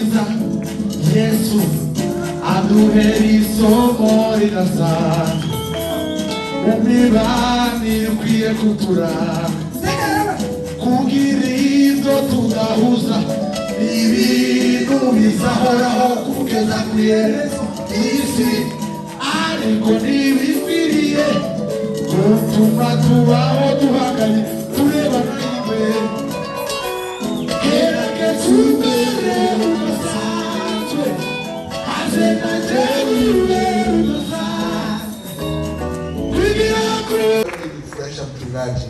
mwiza Yesu aduhera isomo ridasanzwe mu mibanire ukwiye kuturanga kugira ibyo tudahuza ibintu bizahoraho kugeza ku iherezo isi ariko ntibikwiriye gutuma tubaho duhagaye turebana imbere gerageza imbere udasanzwe maze nanjye imbere udasanzwe kugira ngo nifurahisha mchungaji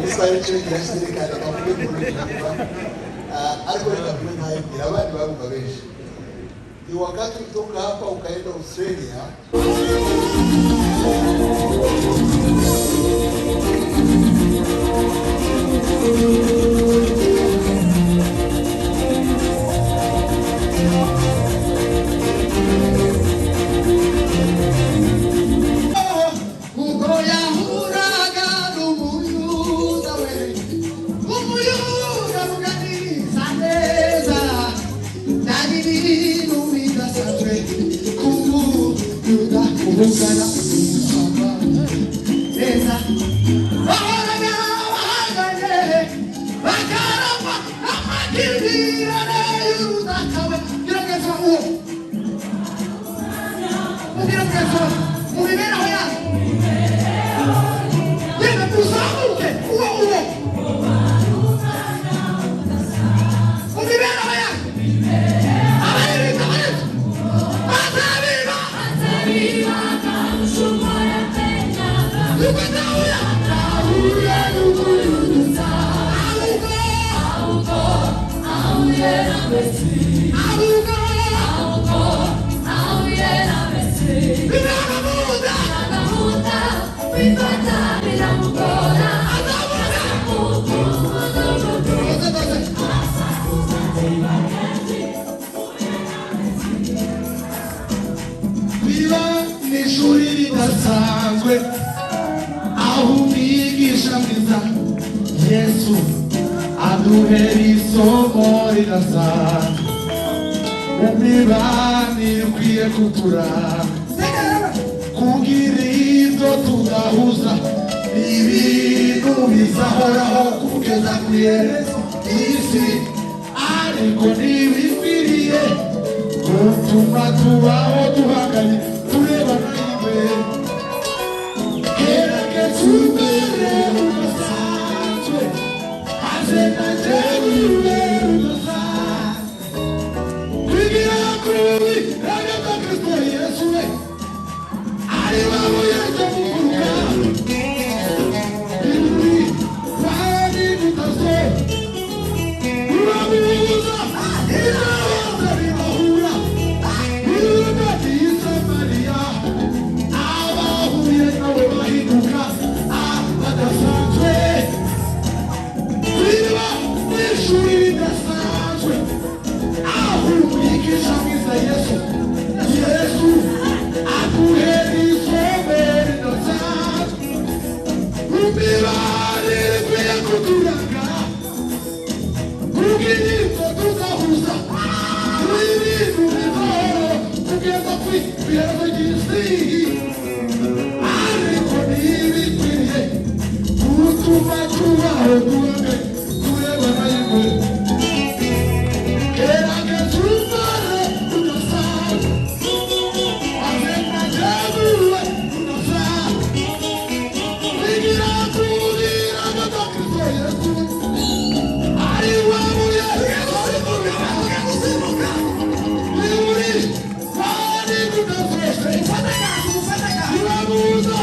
Kiswahili cyo kirashirikana kavuga muri ariko reka tunaye abandi bagomba benshi ni wakati kutoka hapa ukaenda Australia Yesu aduhera isomo ridasanzwe mu mibanire ukwiye kuturanga kugira ibyo tudahuza ibintu bizahoraho kugeza ku iherezo isi ariko ntibikwiriye gutuma tubaho duhagaye turebana imbere gerageza imbere udasanzwe maze nanjye imbere udasanzwe kugira kuri ragata Kristo Yesu we ari wabo yaje kuguruka ibi bari bitaze urabibuza iraza ribahura irudatiza Mariya abahuye nawe bahinduka badasanzwe biba n'ishuri ridasanzwe aho umwigisha mwiza Yesu aduhera isomo ridasanzwe mu mibanire ikwiye kuturanga kugira ibyo tudahuza ibintu bizahoraho kugeza ku iherezo ry'isi ariko ntibikwiriye gutuma tubaho duhagaye turebana imbere gerageza umbare udasanzwe maze nanjye udasanzwe kugira kuri ragata Kristo Yesu ari wabuye urabuza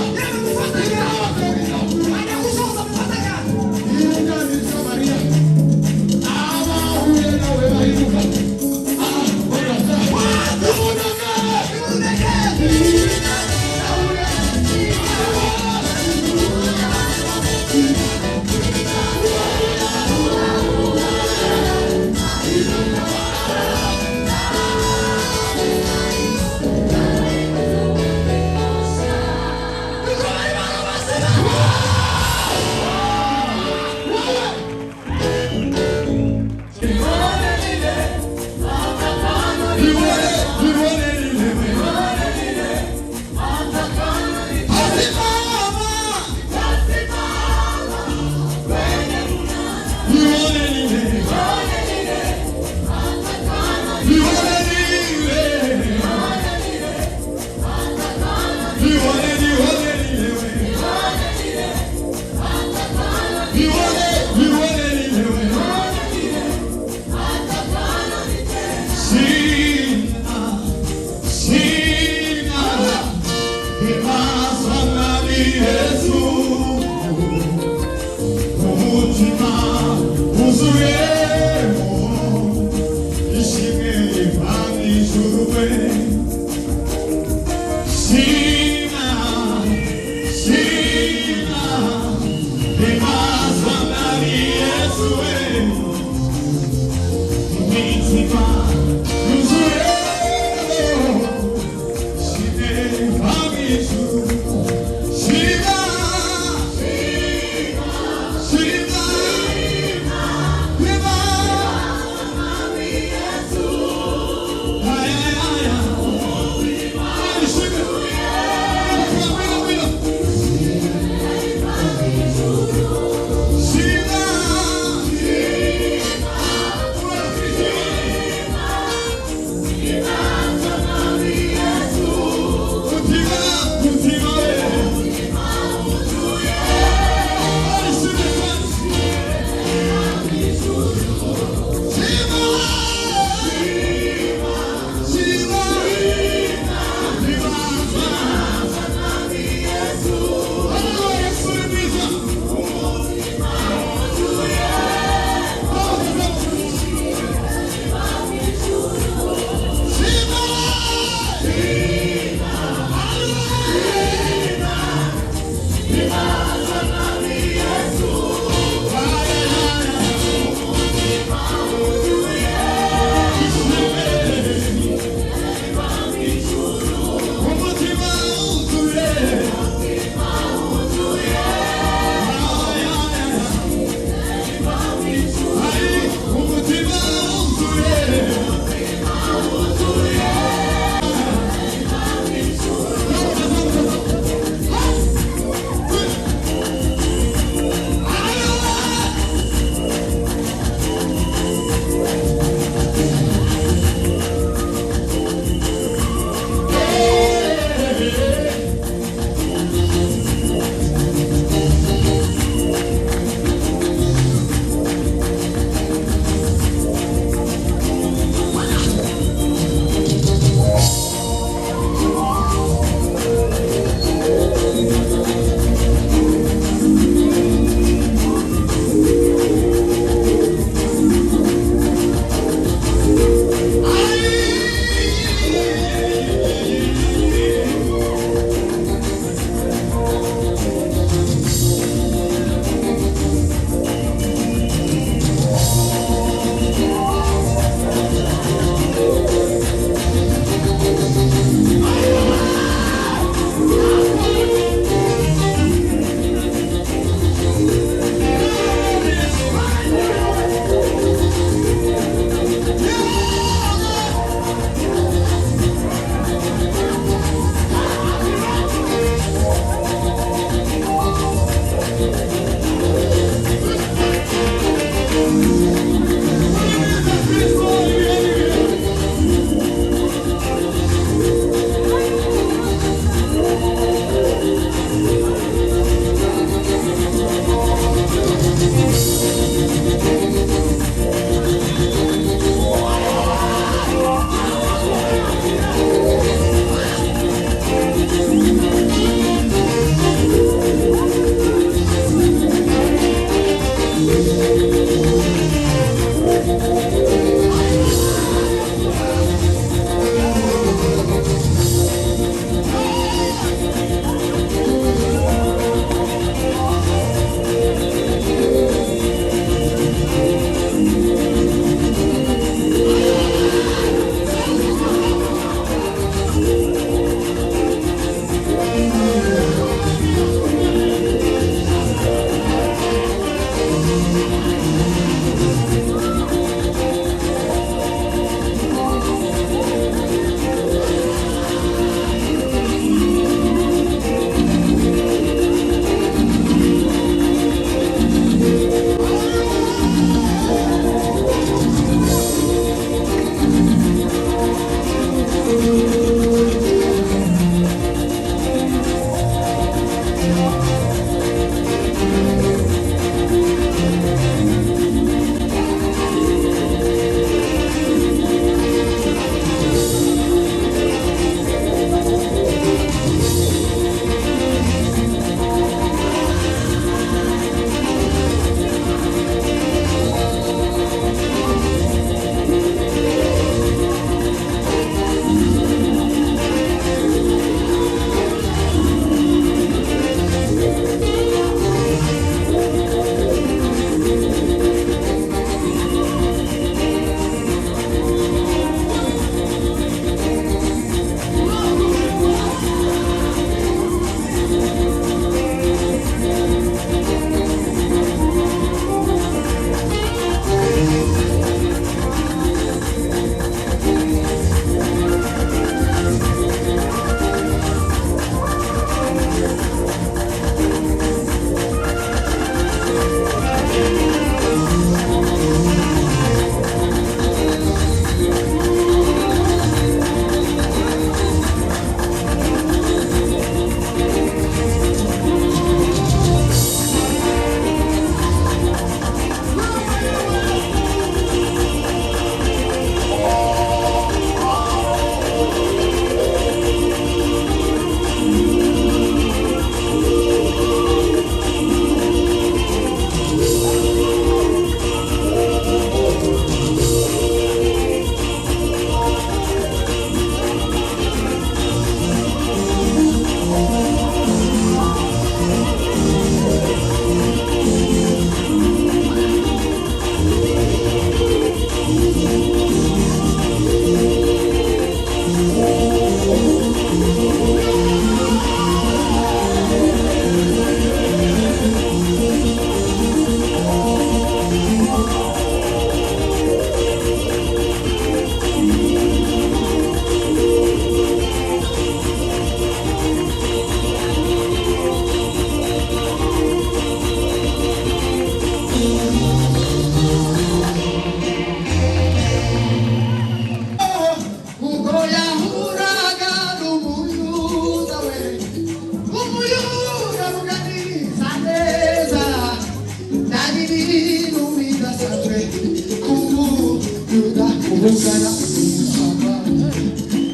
uvugana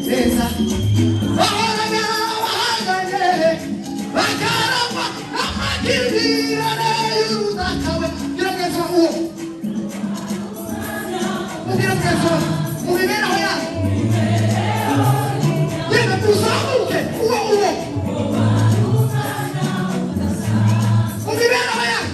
neza bahorana bahanganye bakarama amakimbirane y'urudakawe gerageza uwo mugerageza mu mibereho yawe yenda tuzamuke uwo mu mibereho yawe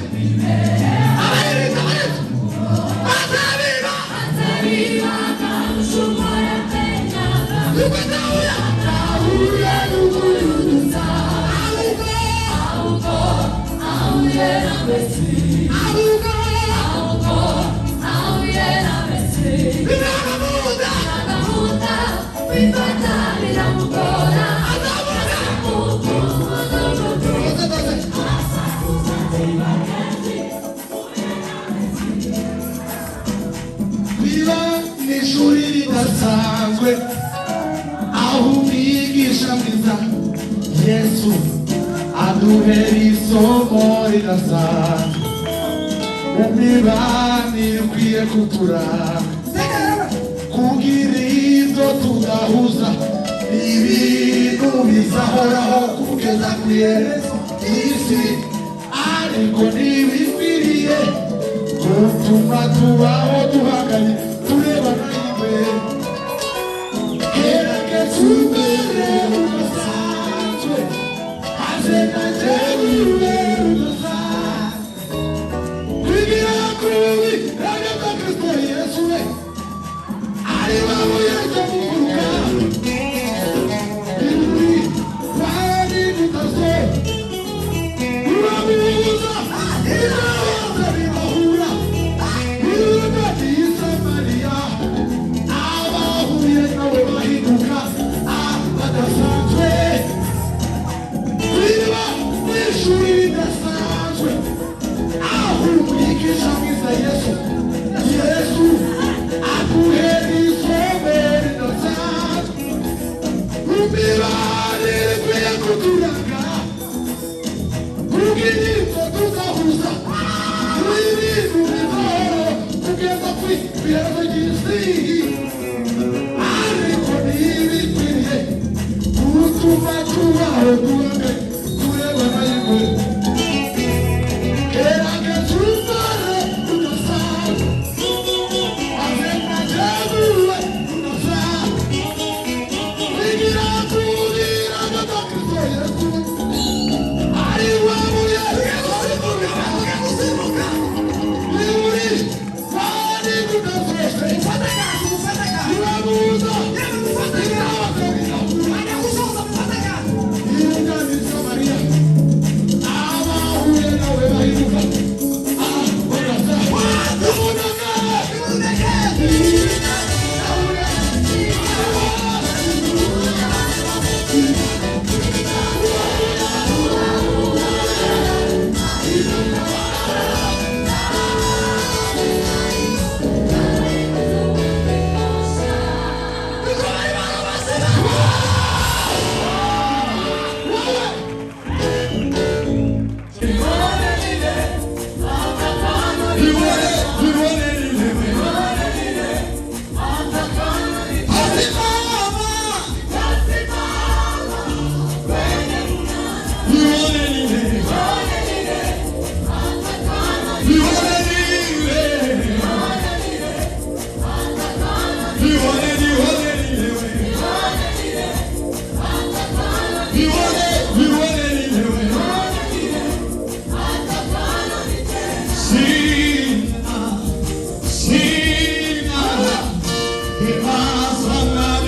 n'ishuri ridasanzwe aho umwigisha mwiza Yesu aduhera isomo ridasanzwe mu mibanire ikwiye kuturanga kugira ibyo tudahuza ibintu bizahoraho kugeza ku iherezo isi ariko ntibikwiriye gutuma tubaho duhagaye turebana imbere gerageza imbere udasanzwe maze nanjye imbere udasanzwe kwigira kuri ragata Kristo Yesu we ari babo yaje kuguruka iburi bari bitazo urabibuza iraza ribahura irudati Samariya abahuye nawe bahinduka badasanzwe kwiba n'ishuri ridasanzwe aho umwigisha mwiza Yesu aduhera isomo ridasanzwe mu mibanire ikwiye kuturanga kugira ibyo tudahuza ibintu bizahoraho kugeza ku iherezo ry'isi ariko ntibikwiriye gutuma tubaho duhagaye turebana imbere gerageza umbare udasanzwe maze nanjye uwe udasanzwe wigira kuri ragata Kristo Yesu ari wabuye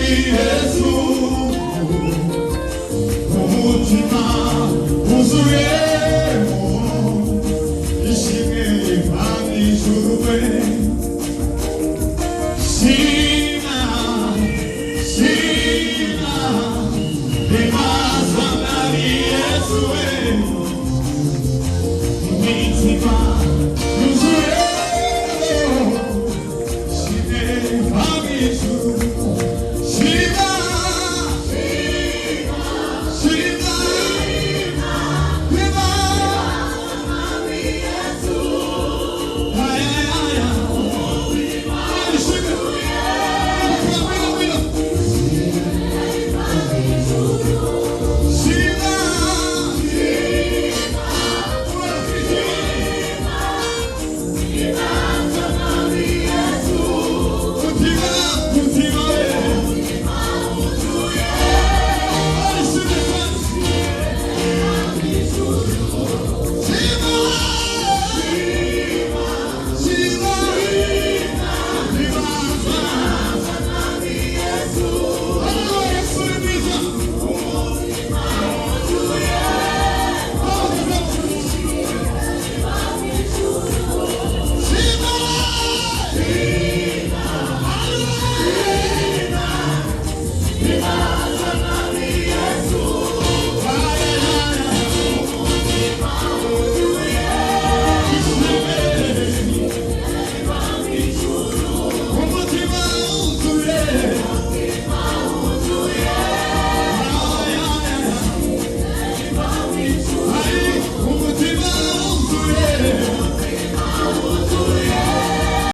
Yesu, umutima wuzuye